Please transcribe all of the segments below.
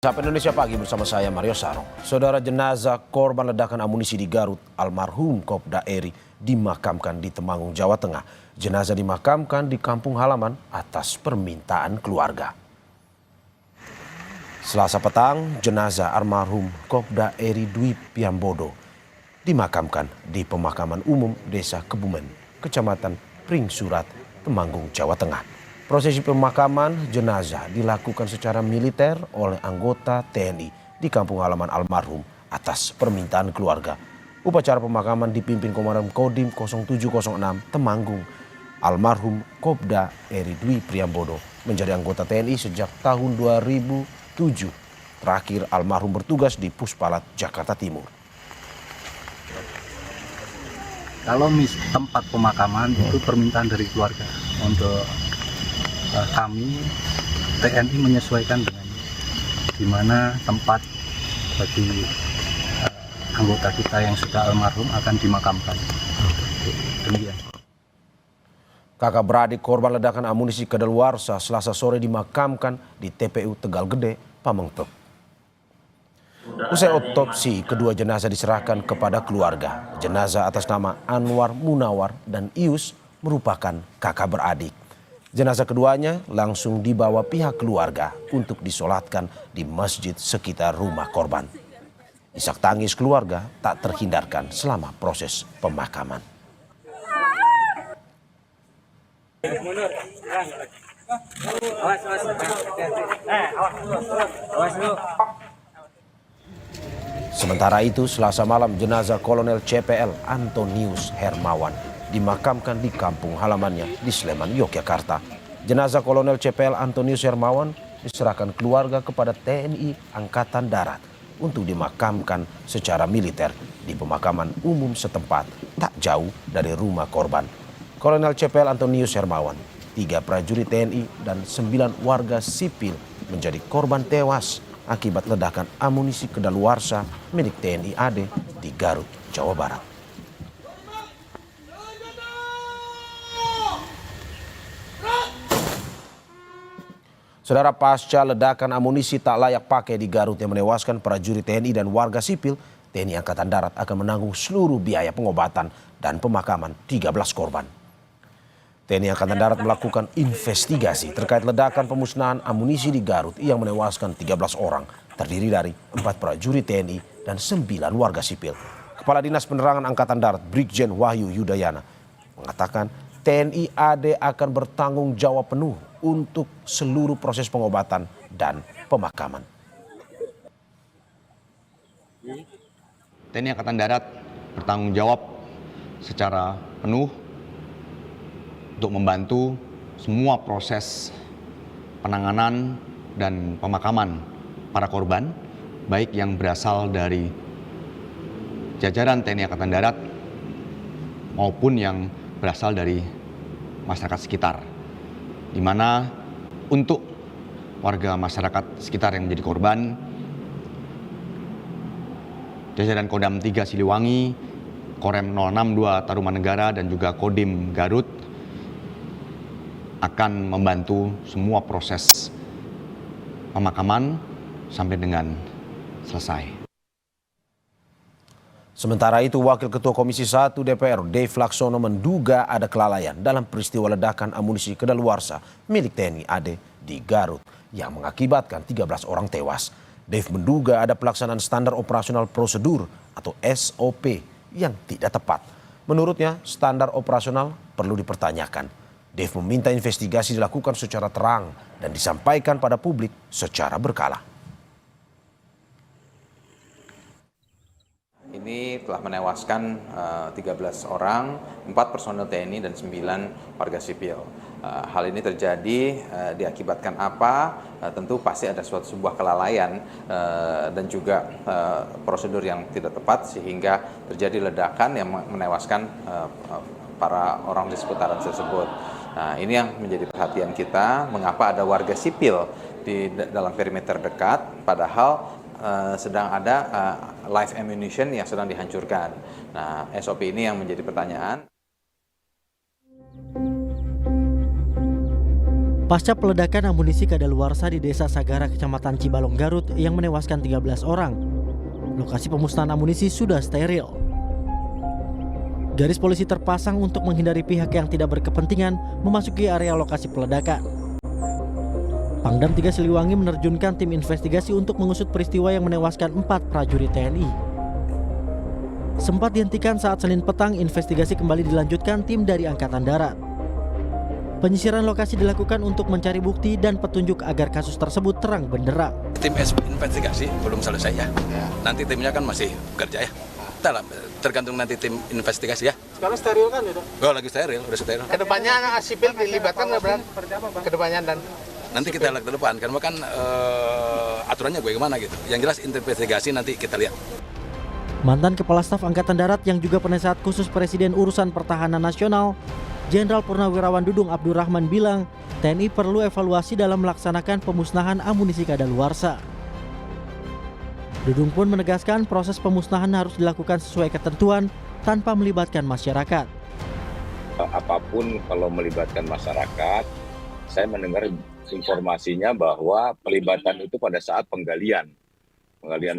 Sapa Indonesia Pagi bersama saya Mario Sarong. Saudara, jenazah korban ledakan amunisi di Garut almarhum Kopda Eri dimakamkan di Temanggung, Jawa Tengah. Jenazah dimakamkan di kampung halaman atas permintaan keluarga. Selasa petang, jenazah almarhum Kopda Eri Dwi Piambodo dimakamkan di pemakaman umum Desa Kebumen, Kecamatan Pringsurat, Temanggung, Jawa Tengah. Prosesi pemakaman jenazah dilakukan secara militer oleh anggota TNI di kampung halaman almarhum atas permintaan keluarga. Upacara pemakaman dipimpin Komandan Kodim 0706 Temanggung. Almarhum Kopda Eri Dwi Priambodo menjadi anggota TNI sejak tahun 2007. Terakhir almarhum bertugas di Puspalat, Jakarta Timur. Kalau tempat pemakaman itu permintaan dari keluarga untuk kami TNI menyesuaikan dengan di mana tempat bagi anggota kita yang sudah almarhum akan dimakamkan. Demikian. Kakak beradik korban ledakan amunisi kadaluarsa Selasa sore dimakamkan di TPU Tegal Gede, Pamengpeuk. Usai otopsi, kedua jenazah diserahkan kepada keluarga. Jenazah atas nama Anwar Munawar dan Ius merupakan kakak beradik. Jenazah keduanya langsung dibawa pihak keluarga untuk disolatkan di masjid sekitar rumah korban. Isak tangis keluarga tak terhindarkan selama proses pemakaman. Sementara itu, Selasa malam jenazah Kolonel CPL Antonius Hermawan dimakamkan di kampung halamannya di Sleman, Yogyakarta. Jenazah Kolonel CPL Antonius Hermawan diserahkan keluarga kepada TNI Angkatan Darat untuk dimakamkan secara militer di pemakaman umum setempat tak jauh dari rumah korban. Kolonel CPL Antonius Hermawan, 3 prajurit TNI dan 9 warga sipil menjadi korban tewas akibat ledakan amunisi kadaluarsa milik TNI AD di Garut, Jawa Barat. Saudara, pasca ledakan amunisi tak layak pakai di Garut yang menewaskan prajurit TNI dan warga sipil, TNI Angkatan Darat akan menanggung seluruh biaya pengobatan dan pemakaman 13 korban. TNI Angkatan Darat melakukan investigasi terkait ledakan pemusnahan amunisi di Garut yang menewaskan 13 orang, terdiri dari 4 prajurit TNI dan 9 warga sipil. Kepala Dinas Penerangan Angkatan Darat Brigjen Wahyu Yudayana mengatakan TNI AD akan bertanggung jawab penuh untuk seluruh proses pengobatan dan pemakaman. TNI Angkatan Darat bertanggung jawab secara penuh untuk membantu semua proses penanganan dan pemakaman para korban, baik yang berasal dari jajaran TNI Angkatan Darat maupun yang berasal dari masyarakat sekitar, di mana untuk warga masyarakat sekitar yang menjadi korban, jajaran Kodam 3 Siliwangi, Korem 062 Tarumanegara dan juga Kodim Garut akan membantu semua proses pemakaman sampai dengan selesai. Sementara itu, Wakil Ketua Komisi 1 DPR Dave Laksono menduga ada kelalaian dalam peristiwa ledakan amunisi kadaluarsa milik TNI AD di Garut yang mengakibatkan 13 orang tewas. Dave menduga ada pelaksanaan standar operasional prosedur atau SOP yang tidak tepat. Menurutnya, standar operasional perlu dipertanyakan. Dave meminta investigasi dilakukan secara terang dan disampaikan pada publik secara berkala. Ini telah menewaskan 13 orang, 4 personel TNI dan 9 warga sipil. Hal ini terjadi diakibatkan apa? Tentu pasti ada sebuah kelalaian dan juga prosedur yang tidak tepat sehingga terjadi ledakan yang menewaskan para orang di seputaran tersebut. Nah, ini yang menjadi perhatian kita, mengapa ada warga sipil di dalam perimeter dekat, padahal sedang ada live ammunition yang sedang dihancurkan. Nah, SOP ini yang menjadi pertanyaan. Pasca peledakan amunisi kadaluarsa di Desa Sagara, Kecamatan Cibalong, Garut yang menewaskan 13 orang, lokasi pemusnahan amunisi sudah steril. Garis polisi terpasang untuk menghindari pihak yang tidak berkepentingan memasuki area lokasi peledakan. Pangdam 3 Siliwangi menerjunkan tim investigasi untuk mengusut peristiwa yang menewaskan 4 prajurit TNI. Sempat dihentikan saat Senin petang, investigasi kembali dilanjutkan tim dari Angkatan Darat. Penyisiran lokasi dilakukan untuk mencari bukti dan petunjuk agar kasus tersebut terang benderang. Tim investigasi belum selesai ya. Nanti timnya kan masih bekerja ya. Tergantung nanti tim investigasi ya. Sekarang steril kan itu? Oh, lagi steril, udah steril. Kedepannya sipil dilibatkan nggak berarti? Kedepannya dan nanti kita lihat ke depan, karena kan aturannya gue gimana gitu. Yang jelas investigasi nanti kita lihat. Mantan Kepala Staf Angkatan Darat yang juga penasehat khusus Presiden Urusan Pertahanan Nasional, Jenderal Purnawirawan Dudung Abdurrahman bilang, TNI perlu evaluasi dalam melaksanakan pemusnahan amunisi kadaluarsa. Dudung pun menegaskan proses pemusnahan harus dilakukan sesuai ketentuan tanpa melibatkan masyarakat. Apapun kalau melibatkan masyarakat, saya mendengar informasinya bahwa pelibatan itu pada saat penggalian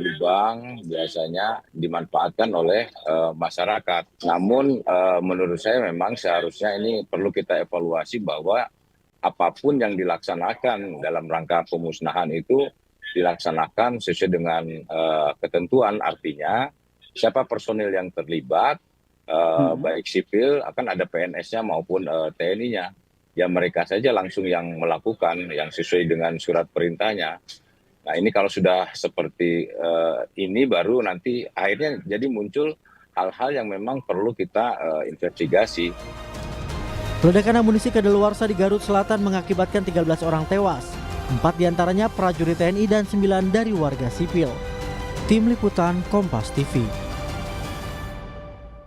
lubang biasanya dimanfaatkan oleh masyarakat. Namun menurut saya memang seharusnya ini perlu kita evaluasi bahwa apapun yang dilaksanakan dalam rangka pemusnahan itu dilaksanakan sesuai dengan ketentuan. Artinya siapa personil yang terlibat, baik sipil akan ada PNS-nya maupun TNI-nya. Ya mereka saja langsung yang melakukan yang sesuai dengan surat perintahnya. Nah ini kalau sudah seperti ini baru nanti akhirnya jadi muncul hal-hal yang memang perlu kita investigasi. Peledakan amunisi kadaluarsa di Garut Selatan mengakibatkan 13 orang tewas, 4 diantaranya prajurit TNI dan 9 dari warga sipil. Tim Liputan Kompas TV.